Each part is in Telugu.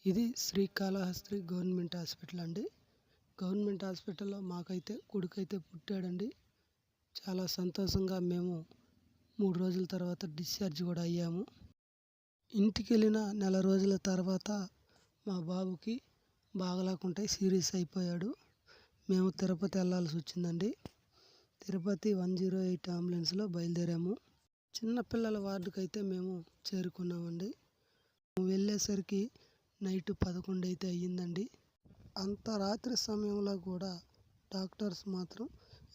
ఇది శ్రీకాళహస్తి గవర్నమెంట్ హాస్పిటల్ అండి. గవర్నమెంట్ హాస్పిటల్లో మాకైతే కొడుకైతే పుట్టాడండి. చాలా సంతోషంగా మేము 3 రోజుల తర్వాత డిశ్చార్జ్ కూడా అయ్యాము. ఇంటికెళ్ళిన నెల రోజుల తర్వాత మా బాబుకి బాగలేకుంటే సీరియస్ అయిపోయాడు. మేము తిరుపతి వెళ్ళాల్సి వచ్చిందండి. తిరుపతి 108 అంబులెన్స్లో బయలుదేరాము. చిన్నపిల్లల వార్డుకైతే మేము చేరుకున్నామండి. వెళ్ళేసరికి నైట్ 11 అయితే అయ్యిందండి. అంత రాత్రి సమయంలో కూడా డాక్టర్స్ మాత్రం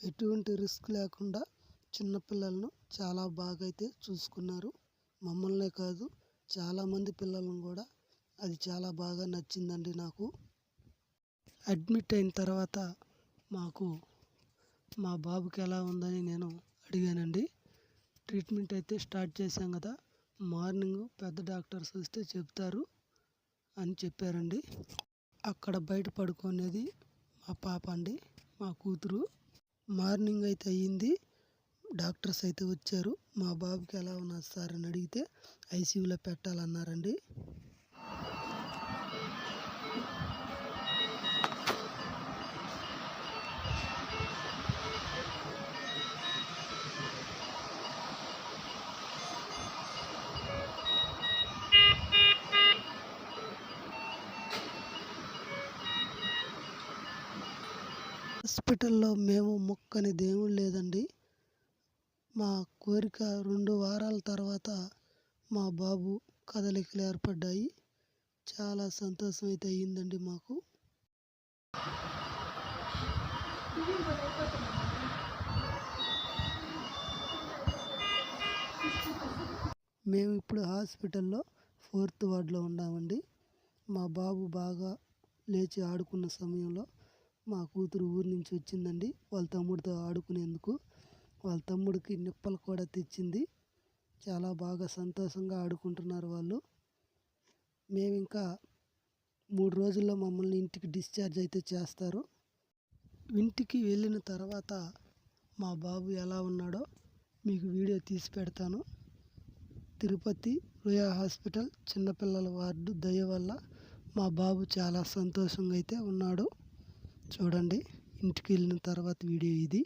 ఎటువంటి రిస్క్ లేకుండా చిన్నపిల్లలను చాలా బాగా అయితే చూసుకున్నారు. మమ్మల్నే కాదు, చాలామంది పిల్లలను కూడా అది చాలా బాగా నచ్చిందండి నాకు. అడ్మిట్ అయిన తర్వాత మా బాబుకి ఎలా ఉందని నేను అడిగానండి. ట్రీట్మెంట్ అయితే స్టార్ట్ చేశాం కదా, మార్నింగ్ పెద్ద డాక్టర్స్ వస్తే చెప్తారు అని చెప్పారండి. అక్కడ బయట పడుకునేది మా పాప అండి, మా కూతురు. మార్నింగ్ అయితే అయ్యింది, డాక్టర్స్ అయితే వచ్చారు. మా బాబుకి ఎలా ఉన్నది సార్ అని అడిగితే ఐసీయూలో పెట్టాలన్నారండి. హాస్పిటల్లో మేము మొక్కని దేవుడు లేదండి. మా కోరిక 2 వారాల తర్వాత మా బాబు కదలికలు ఏర్పడ్డాయి. చాలా సంతోషం అయితే అయ్యిందండి మాకు. మేము ఇప్పుడు హాస్పిటల్లో 4th వార్డులో ఉన్నామండి. మా బాబు బాగా లేచి ఆడుకున్న సమయంలో మా కూతురు ఊరి నుంచి వచ్చిందండి వాళ్ళ తమ్ముడితో ఆడుకునేందుకు. వాళ్ళ తమ్ముడికి నిప్పలు కూడా తెచ్చింది. చాలా బాగా సంతోషంగా ఆడుకుంటున్నారు వాళ్ళు. మేము ఇంకా 3 రోజుల్లో మమ్మల్ని ఇంటికి డిశ్చార్జ్ అయితే చేస్తారు. ఇంటికి వెళ్ళిన తర్వాత మా బాబు ఎలా ఉన్నాడో మీకు వీడియో తీసి పెడతాను. తిరుపతి రుయా హాస్పిటల్ చిన్నపిల్లల వార్డు దయ వల్ల మా బాబు చాలా సంతోషంగా అయితే ఉన్నాడు. చూడండి, ఇంటికి వెళ్ళిన తర్వాత వీడియో ఇది.